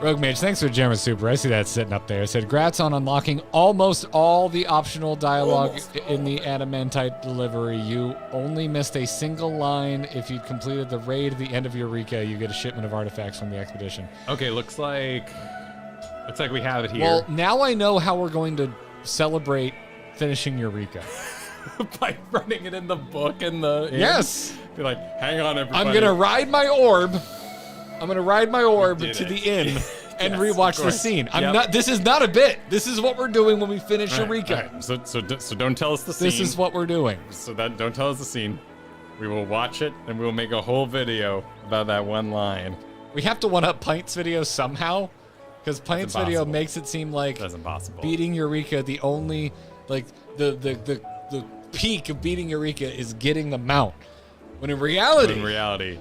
Rogue Mage, thanks for the German Super. I see that sitting up there. It said, "Grats on unlocking almost all the optional dialogue in the Adamantite delivery. You only missed a single line. If you'd completed the raid at the end of Eureka, you get a shipment of artifacts from the expedition." Okay, looks like we have it here. Well, now I know how we're going to celebrate finishing Eureka. By running it in the book and the... Yes! Be like, hang on, everybody. I'm going to ride my orb. to the inn and Yes, rewatch the scene. This is not a bit. This is what we're doing when we finish Eureka. Right. So don't tell us the scene. This is what we're doing. So don't tell us the scene. We will watch it and we will make a whole video about that one line. We have to one-up Pint's video somehow, because Pint's video makes it seem like That's impossible. beating Eureka, the only, like, the peak of beating Eureka is getting the mount. When in reality,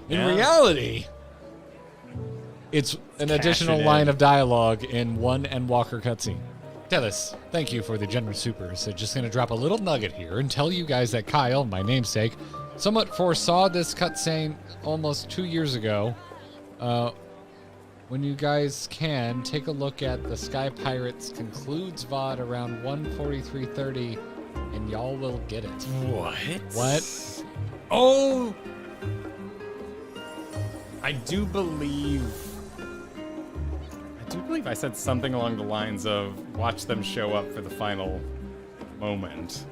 it's an additional line of dialogue in one Endwalker cutscene. Tellis, thank you for the generous super. So just going to drop a little nugget here and tell you guys that Kyle, my namesake, somewhat foresaw this cutscene almost 2 years ago. When you guys can, take a look at the Sky Pirates concludes VOD around 1:43:30, and y'all will get it. What? Oh! I do believe I said something along the lines of watch them show up for the final moment.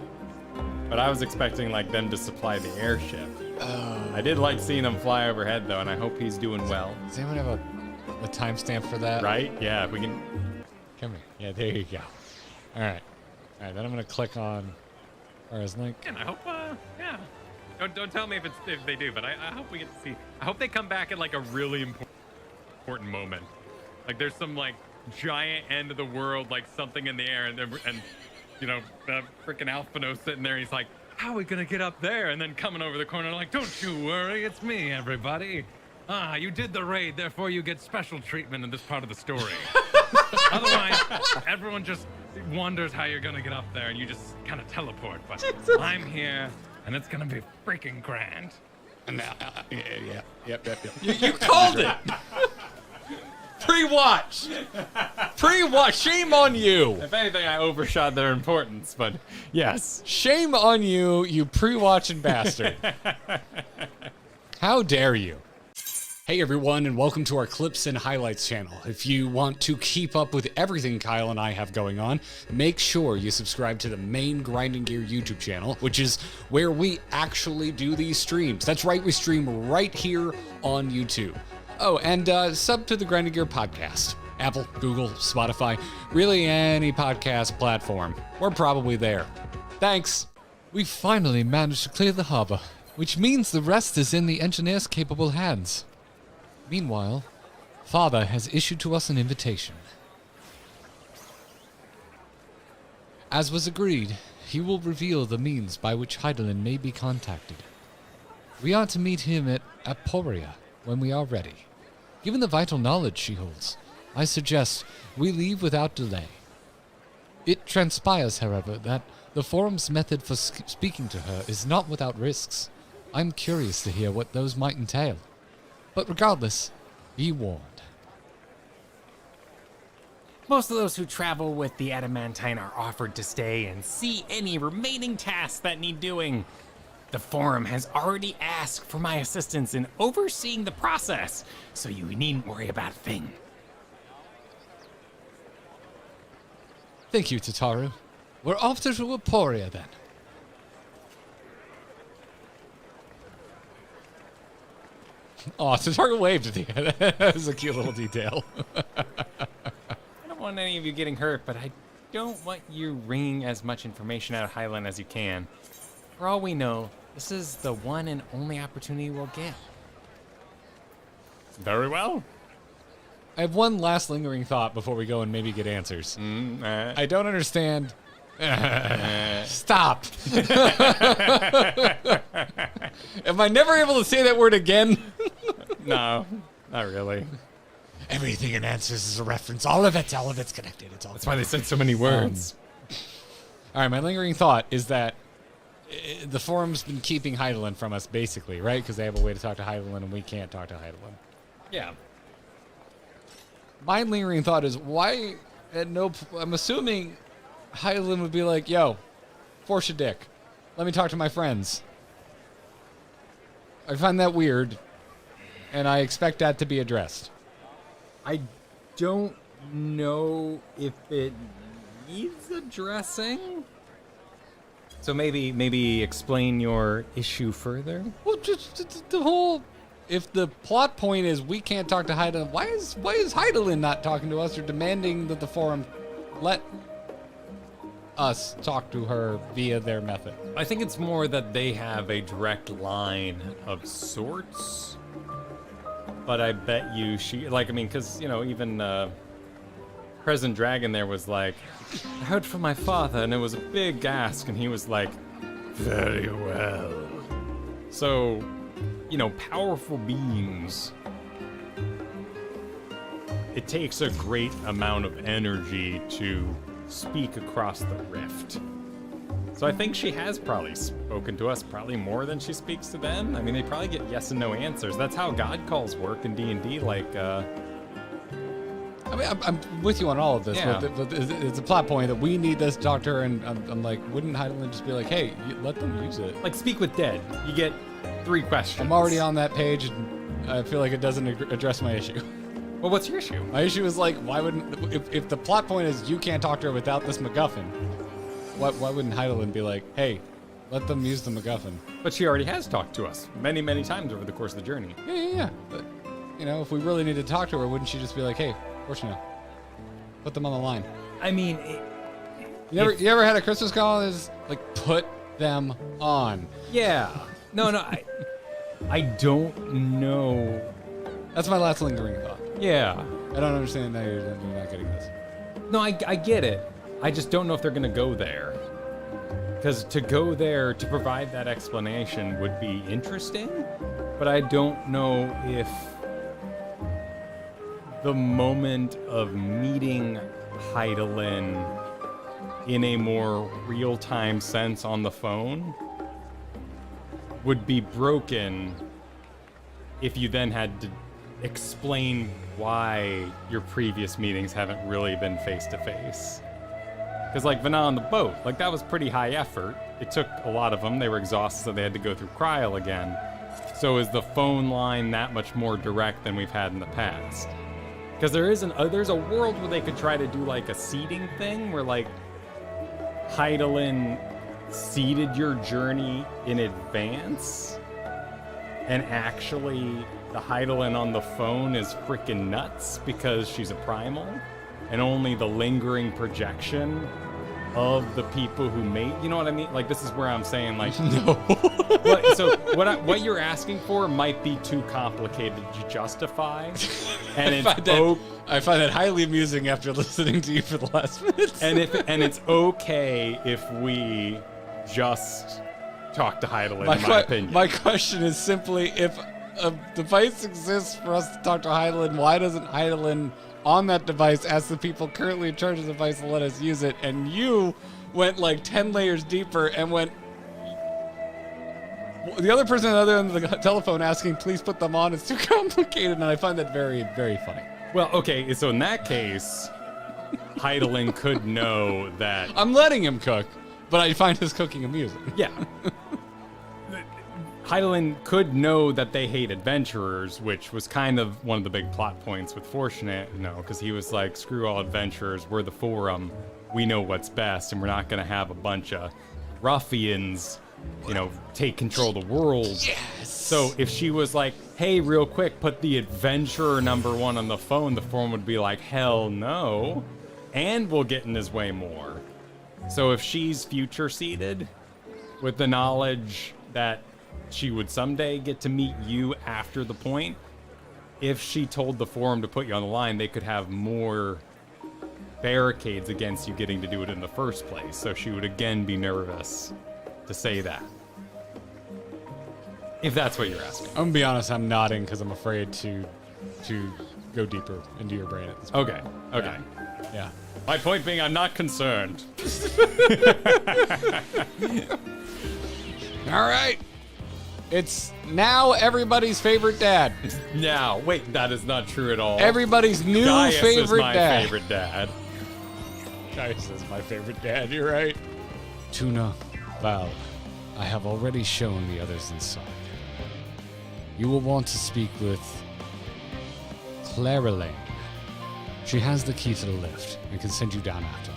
But I was expecting like them to supply the airship. I did like seeing him fly overhead though, and I hope he's doing well. Does anyone have a timestamp for that? Right? Yeah, if we can. Come here. Yeah, there you go. All right, then I'm gonna click on Ara's link. And I hope, yeah. Don't tell me if they do, but I hope we get to see. I hope they come back at like a really important moment. Like there's some like giant end of the world, like something in the air, and you know, freaking Alphino sitting there, and he's like, "How are we gonna get up there?" And then coming over the corner, like, "Don't you worry, it's me, everybody. You did the raid, therefore you get special treatment in this part of the story. Otherwise, everyone just wonders how you're gonna get up there, and you just kind of teleport. But Jesus. I'm here, and it's gonna be freaking grand." And yep. You called it. Pre-watch. Shame on you. If anything, I overshot their importance, but yes. Shame on you, you pre-watching bastard. How dare you? Hey everyone, and welcome to our Clips and Highlights channel. If you want to keep up with everything Kyle and I have going on, make sure you subscribe to the main Grinding Gear YouTube channel, which is where we actually do these streams. That's right, we stream right here on YouTube. Oh, and sub to the Grinding Gear podcast. Apple, Google, Spotify, really any podcast platform. We're probably there. Thanks. We finally managed to clear the harbor, which means the rest is in the engineer's capable hands. Meanwhile, Father has issued to us an invitation. As was agreed, he will reveal the means by which Heidelin may be contacted. We are to meet him at Aporia when we are ready. Given the vital knowledge she holds, I suggest we leave without delay. It transpires, however, that the Forum's method for speaking to her is not without risks. I'm curious to hear what those might entail. But regardless, be warned. Most of those who travel with the Adamantine are offered to stay and see any remaining tasks that need doing. The Forum has already asked for my assistance in overseeing the process, so you needn't worry about a thing. Thank you, Tataru. We're off to Aporia then. Oh, Tataru waved at the end. That was a cute little detail. I don't want any of you getting hurt, but I don't want you wringing as much information out of Highland as you can. For all we know, this is the one and only opportunity we'll get. Very well. I have one last lingering thought before we go and maybe get answers. I don't understand. Stop. Am I never able to say that word again? No, not really. Everything in Answers is a reference. All of it's connected. That's why they said so many words. All right, my lingering thought is that the Forum's been keeping Heidelin from us, basically, right? Because they have a way to talk to Heidelin, and we can't talk to Heidelin. Yeah. my lingering thought is why I'm assuming Hydaelyn would be like, yo, force your dick. Let me talk to my friends. I find that weird, and I expect that to be addressed. I don't know if it needs addressing. So maybe explain your issue further. Well, just the whole. If the plot point is we can't talk to Hydaelyn, why is Hydaelyn not talking to us or demanding that the forum let us talk to her via their method? I think it's more that they have a direct line of sorts. But I bet you because, even President Dragon there was like, I heard from my father, and it was a big ask, and he was like, very well. So, powerful beings, it takes a great amount of energy to speak across the rift. So I think she has probably spoken to us probably more than she speaks to them. I mean, they probably get yes and no answers. That's how God calls work in D&D, I mean, I'm with you on all of this, Yeah. but it's a plot point that we need this to talk to her, and I'm like, wouldn't Hydaelyn just be like, hey, let them use it? like speak with dead. You get 3 questions. I'm already on that page, and I feel like it doesn't address my issue. Well, what's your issue? My issue is like, why wouldn't, if the plot point is you can't talk to her without this MacGuffin, why wouldn't Hydaelyn be like, hey, let them use the MacGuffin? But she already has talked to us many, many times over the course of the journey. Yeah. But, if we really need to talk to her, wouldn't she just be like, hey, Fortuna, put them on the line? I mean, You ever had a Christmas call that is like, put them on? yeah. No, I don't know. That's my last lingering thought. Yeah. I don't understand now you're not getting this. No, I get it. I just don't know if they're going to go there. Because to go there to provide that explanation would be interesting, but I don't know if the moment of meeting Hydaelyn in a more real-time sense on the phone would be broken if you then had to explain why your previous meetings haven't really been face-to-face. Because Vana on the boat, that was pretty high effort. It took a lot of them. They were exhausted, so they had to go through Cryo again. So is the phone line that much more direct than we've had in the past? Because there's a world where they could try to do a seeding thing where Hydaelyn seeded your journey in advance, and actually the Hydaelyn on the phone is freaking nuts because she's a primal, and only the lingering projection of the people who made, you know what I mean? This is where I'm saying No. what you're asking for might be too complicated to justify, and I find that highly amusing after listening to you for the last minutes. and it's okay if we just talk to Hydaelyn, in my opinion. My question is simply, if a device exists for us to talk to Hydaelyn, why doesn't Hydaelyn on that device ask the people currently in charge of the device to let us use it? And you went 10 layers deeper and went, the other person other than the telephone asking, please put them on, is too complicated, and I find that very, very funny. Well, okay, so in that case, Hydaelyn could know that. I'm letting him cook, but I find his cooking amusing. Yeah. Hydaelyn could know that they hate adventurers, which was kind of one of the big plot points with Fortunate, because he was like, screw all adventurers, we're the forum, we know what's best, and we're not going to have a bunch of ruffians, take control of the world. Yes! So if she was like, hey, real quick, put the adventurer number 1 on the phone, the forum would be like, hell no, and we'll get in his way more. So if she's future seeded with the knowledge that she would someday get to meet you after the point, if she told the forum to put you on the line, they could have more barricades against you getting to do it in the first place. So she would again be nervous to say that. If that's what you're asking. I'm gonna be honest, I'm nodding because I'm afraid to go deeper into your brain at this point. Okay. Yeah. My point being, I'm not concerned. All right. It's now everybody's favorite dad. Now, wait, that is not true at all. Everybody's new Gaius favorite is my dad. favorite dad. Gaius is my favorite dad, you're right. Tuna, Val, I have already shown the others inside. You will want to speak with Clara Lane. She has the key to the lift and can send you down after.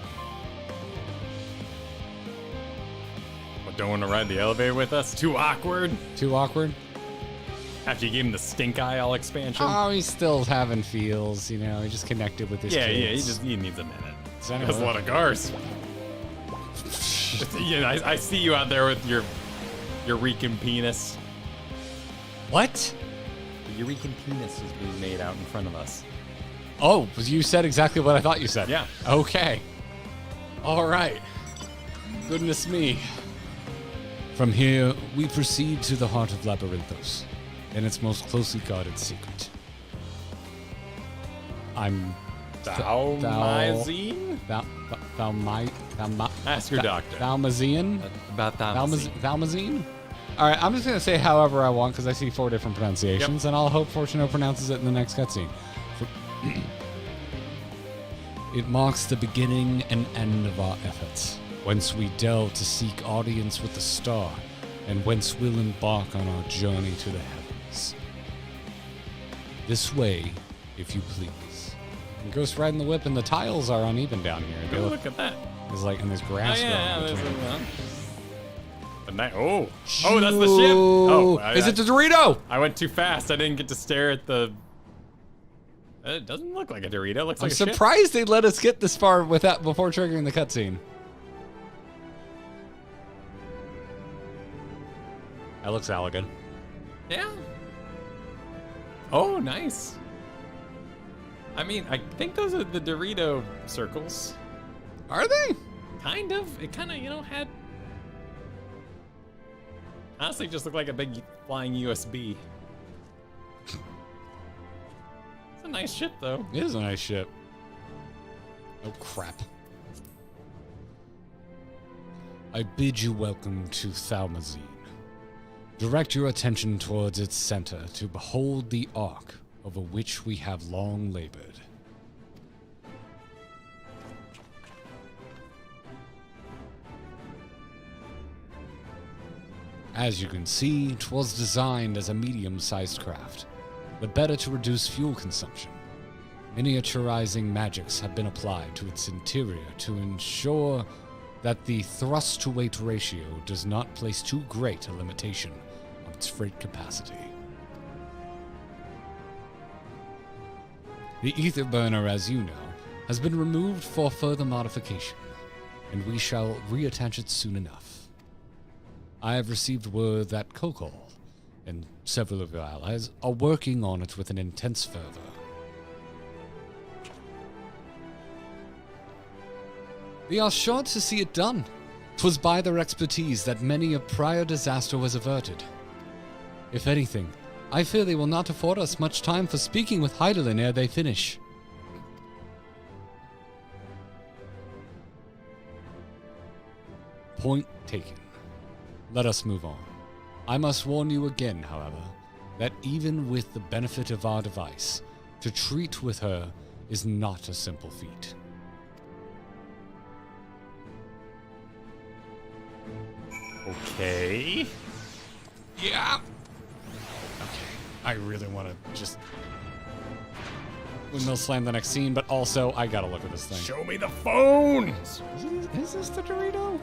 What, don't want to ride the elevator with us? Too awkward? Too awkward? After you gave him the stink eye all expansion? Oh, he's still having feels, you know, he just connected with his kids. he needs a minute. Is that He has a lot of cars. You know, I see you out there with your Eureka penis. What? The Eureka penis is being made out in front of us. Oh, you said exactly what I thought you said. Yeah. Okay. All right. Goodness me. From here, we proceed to the heart of Labyrinthos and its most closely guarded secret. I'm... Thalmazine? Ask your doctor. Thalmazine? About Thalmazine. Thalmazine? All right, I'm just going to say however I want because I see 4 different pronunciations, and I'll hope Fortuno pronounces it in the next cutscene. It marks the beginning and end of our efforts, whence we delve to seek audience with the star, and whence we'll embark on our journey to the heavens. This way, if you please. And Ghost riding the whip, and the tiles are uneven down here. They Look at that. There's like, and there's grass growing there's between. oh, that's the ship. Oh, Is it the Dorito? I went too fast. I didn't get to stare at the. It doesn't look like a Dorito. It looks I'm like a ship. surprised they let us get this far without before triggering the cutscene. That looks elegant. Yeah. Oh, nice. I mean, I think those are the Dorito circles. Are they? Kind of. It kind of, had. Honestly, just looked like a big flying USB. It's a nice ship, though. It is a nice ship. Oh, crap. I bid you welcome to Thalmazine. Direct your attention towards its center to behold the ark over which we have long labored. As you can see, 'twas designed as a medium-sized craft, but better to reduce fuel consumption. Miniaturizing magics have been applied to its interior to ensure that the thrust-to-weight ratio does not place too great a limitation on its freight capacity. The ether burner, as you know, has been removed for further modification, and we shall reattach it soon enough. I have received word that Kokol and several of your allies are working on it with an intense fervor. We are sure to see it done. 'Twas by their expertise that many a prior disaster was averted. If anything, I fear they will not afford us much time for speaking with Heidelin ere they finish. Point taken. Let us move on. I must warn you again, however, that even with the benefit of our device, to treat with her is not a simple feat. Okay. Yeah. Okay. I really want to just windmill slam the next scene, but also I gotta look at this thing. Show me the phone. Is this the Dorito?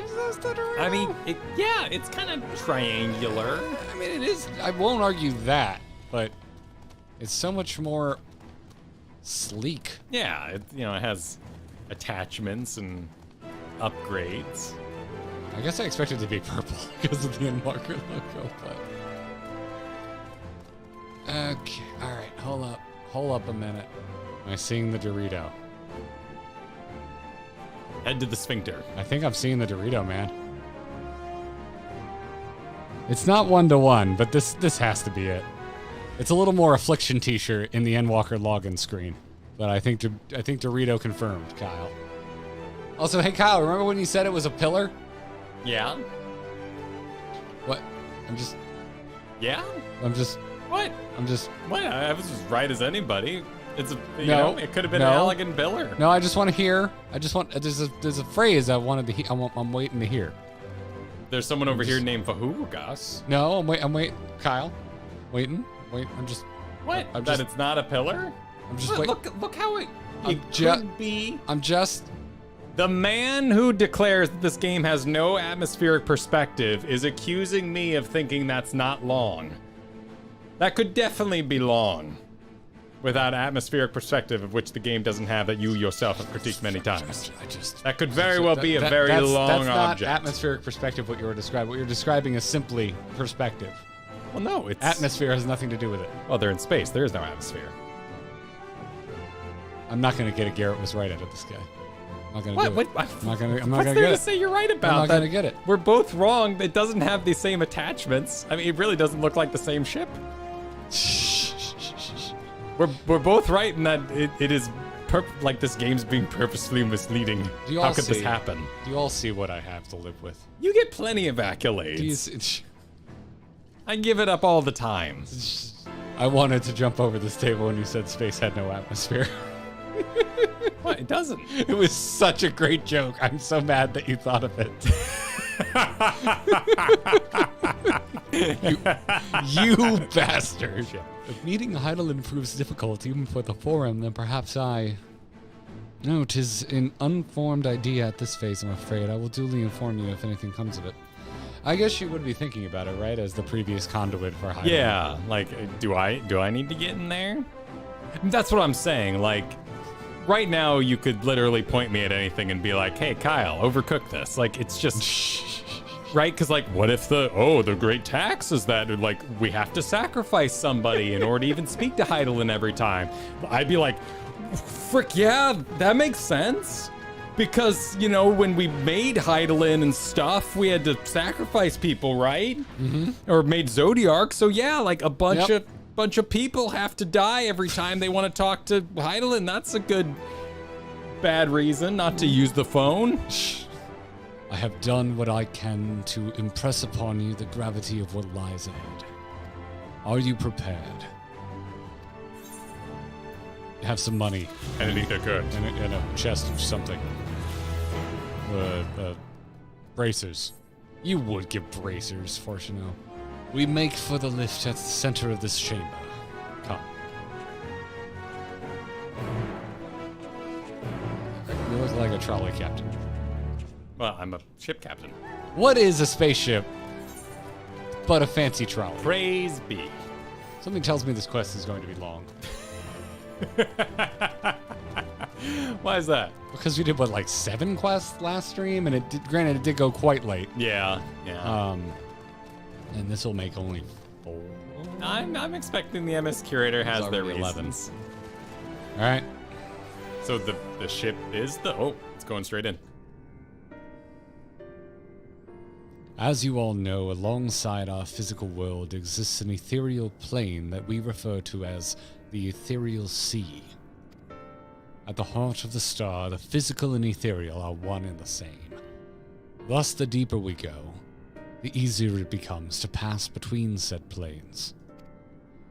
Is this the Dorito? I mean, it's kind of triangular. I mean, it is. I won't argue that, but it's so much more sleek. Yeah, it has attachments and upgrades. I guess I expected it to be purple because of the Endwalker logo, but... Okay, alright, hold up a minute. Am I seeing the Dorito? Head to the sphincter. I think I'm seeing the Dorito, man. It's not 1-to-1, but this has to be it. It's a little more Affliction t-shirt in the Endwalker login screen, but I think Dorito confirmed, Kyle. Also, hey Kyle, remember when you said it was a pillar? Yeah. What? I'm just. Yeah? What? What? I was as right as anybody. It's a, you know, it could have been an elegant biller. No, I just want to hear. There's a phrase I wanted to hear. I'm waiting to hear. There's someone over here named Vahugas. No, I'm waiting. Kyle, waiting. I'm just. What? That it's not a pillar? I'm just waiting. Look how it could be. I'm just. The man who declares that this game has no atmospheric perspective is accusing me of thinking that's not long. That could definitely be long. Without atmospheric perspective, of which the game doesn't have, that you yourself have critiqued many times. That could very well be a very long object. That's not atmospheric perspective what you were describing. What you're describing is simply perspective. Well, no, it's... Atmosphere has nothing to do with it. Well, they're in space. There is no atmosphere. I'm not going to get it. Garrett was right out of this guy. I'm not going to do it. I'm not going to What's there to say you're right about that? I'm not going to get it. We're both wrong. It doesn't have the same attachments. I mean, it really doesn't look like the same ship. We're both right in that it is like this game's being purposefully misleading. How could this happen? Do you all see what I have to live with? You get plenty of accolades. I give it up all the time. I wanted to jump over this table when you said space had no atmosphere. What? It doesn't. It was such a great joke. I'm so mad that you thought of it. you bastard. If meeting Heidelin proves difficult even for the forum, then perhaps I... No, 'tis an unformed idea at this phase, I'm afraid. I will duly inform you if anything comes of it. I guess you would be thinking about it, right? As the previous conduit for Heidelin. Yeah, like, do I need to get in there? That's what I'm saying, like... Right now, you could literally point me at anything and be like, hey, Kyle, overcook this. Like, it's just... Right? Because, like, what if the great tax is that, like, we have to sacrifice somebody in order to even speak to Heidelin every time? I'd be like, frick, yeah, that makes sense. Because, you know, when we made Heidelin and stuff, we had to sacrifice people, right? Mm-hmm. Or made Zodiark, so yeah, like, a bunch of people have to die every time they want to talk to Heidelin. That's a good, bad reason not to use the phone. I have done what I can to impress upon you the gravity of what lies ahead. Are you prepared? You have some money. And a chest of something. Bracers. You would give bracers, Fortuno. We make for the lift at the center of this chamber. Come. You look like a trolley captain. Well, I'm a ship captain. What is a spaceship but a fancy trolley? Praise be. Something tells me this quest is going to be long. Why is that? Because we did, what, like 7 quests last stream? And granted, it did go quite late. Yeah. And this will make only 4. I'm expecting the MS Curator has their reasons. 11. All right. So the ship is it's going straight in. As you all know, alongside our physical world exists an ethereal plane that we refer to as the ethereal sea. At the heart of the star, the physical and ethereal are one and the same. Thus, the deeper we go, the easier it becomes to pass between said planes.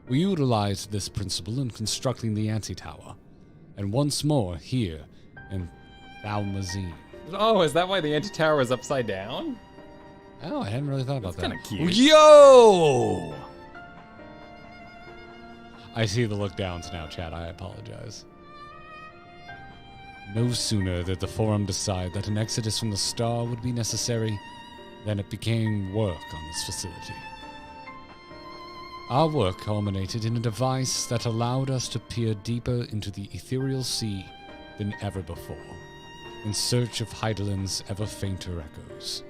We utilized this principle in constructing the Anti-Tower, and once more here in Thalmazine. Oh, is that why the Anti-Tower is upside down? Oh, I hadn't really thought about that. That's kind of cute. Yo! I see the look downs now, Chad. I apologize. No sooner did the Forum decide that an exodus from the star would be necessary than it began work on this facility. Our work culminated in a device that allowed us to peer deeper into the ethereal sea than ever before, in search of Heidelin's ever fainter echoes.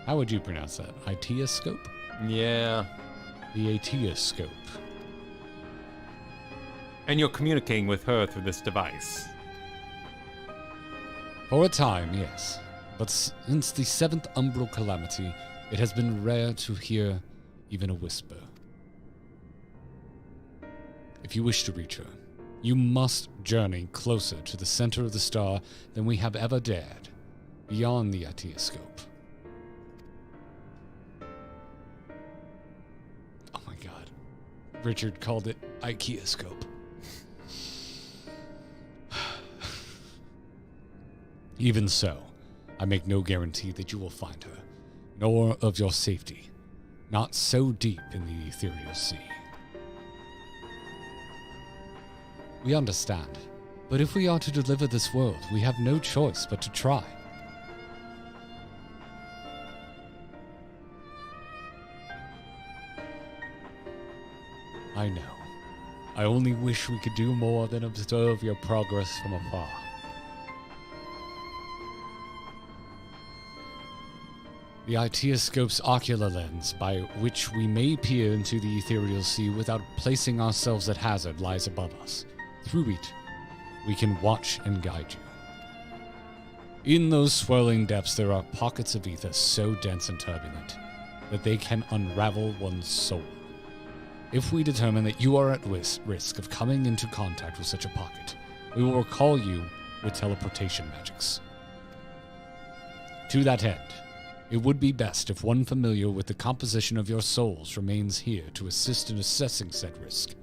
How would you pronounce that? Etioscope? Yeah. The Etioscope. And you're communicating with her through this device? For a time, yes. But since the 7th Umbral Calamity, it has been rare to hear even a whisper. If you wish to reach her, You must journey closer to the center of the star than we have ever dared, beyond the Itioscope. Oh my god. Richard called it Ikeascope. Even so, I make no guarantee that you will find her, nor of your safety, not so deep in the ethereal sea. We understand, but if we are to deliver this world, we have no choice but to try. I know. I only wish we could do more than observe your progress from afar. The Itioscope's ocular lens, by which we may peer into the ethereal sea without placing ourselves at hazard, lies above us. Through it, we can watch and guide you. In those swirling depths, there are pockets of ether so dense and turbulent that they can unravel one's soul. If we determine that you are at risk of coming into contact with such a pocket, we will recall you with teleportation magics. To that end, it would be best if one familiar with the composition of your souls remains here to assist in assessing said risk.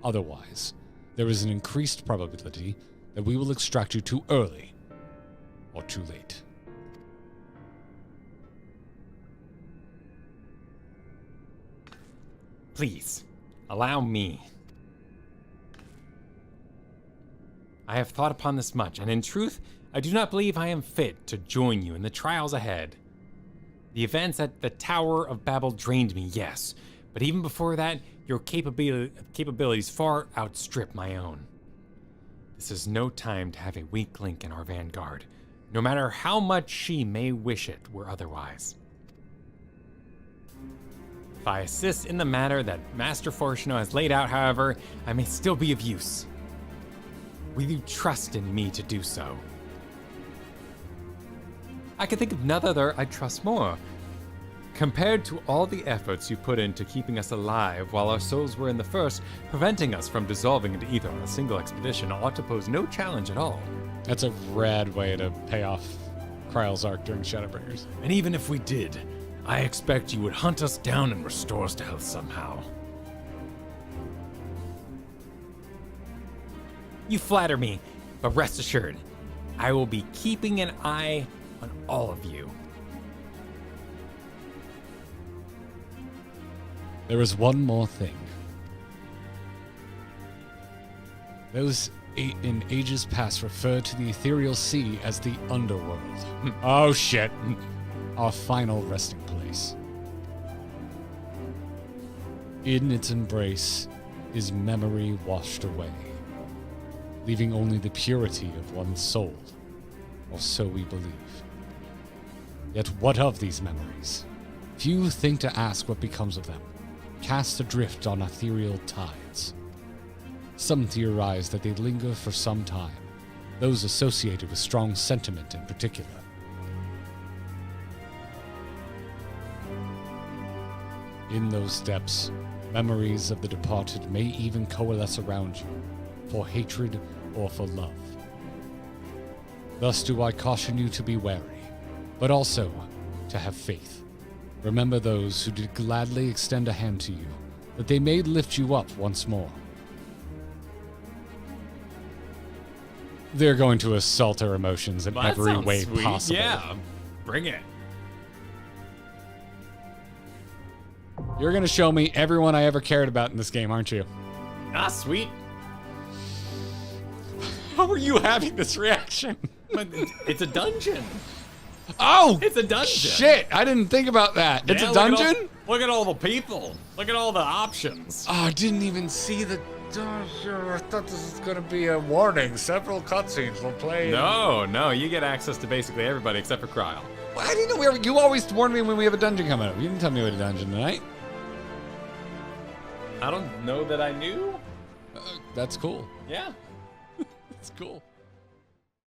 Otherwise, there is an increased probability that we will extract you too early or too late. Please, allow me. I have thought upon this much, and in truth, I do not believe I am fit to join you in the trials ahead. The events at the Tower of Babel drained me, yes, but even before that, your capabilities far outstrip my own. This is no time to have a weak link in our vanguard, no matter how much she may wish it were otherwise. If I assist in the matter that Master Fortuno has laid out, however, I may still be of use. Will you trust in me to do so? I can think of none other I trust more. Compared to all the efforts you put into keeping us alive while our souls were in the first, preventing us from dissolving into ether on a single expedition ought to pose no challenge at all. That's a rad way to pay off Kryle's arc during Shadowbringers. And even if we did, I expect you would hunt us down and restore us to health somehow. You flatter me, but rest assured, I will be keeping an eye on all of you. There is one more thing. Those in ages past referred to the ethereal sea as the underworld. Oh shit. Our final resting place. In its embrace is memory washed away, leaving only the purity of one's soul, or so we believe. Yet what of these memories? Few think to ask what becomes of them, cast adrift on ethereal tides. Some theorize that they linger for some time, those associated with strong sentiment in particular. In those depths, memories of the departed may even coalesce around you, for hatred or for love. Thus do I caution you to be wary, but also to have faith. Remember those who did gladly extend a hand to you, that they may lift you up once more. They're going to assault our emotions in every way possible. Yeah, bring it. You're going to show me everyone I ever cared about in this game, aren't you? Ah, sweet. How are you having this reaction? But it's a dungeon. Oh! It's a dungeon. Shit, I didn't think about that. It's a dungeon? Look at all the people. Look at all the options. Oh, I didn't even see the dungeon. I thought this was going to be a warning. Several cutscenes will play. No, you get access to basically everybody except for Kryle. Well, I didn't know you always warn me when we have a dungeon coming up. You didn't tell me we had a dungeon tonight. I don't know that I knew. That's cool. Yeah. It's cool.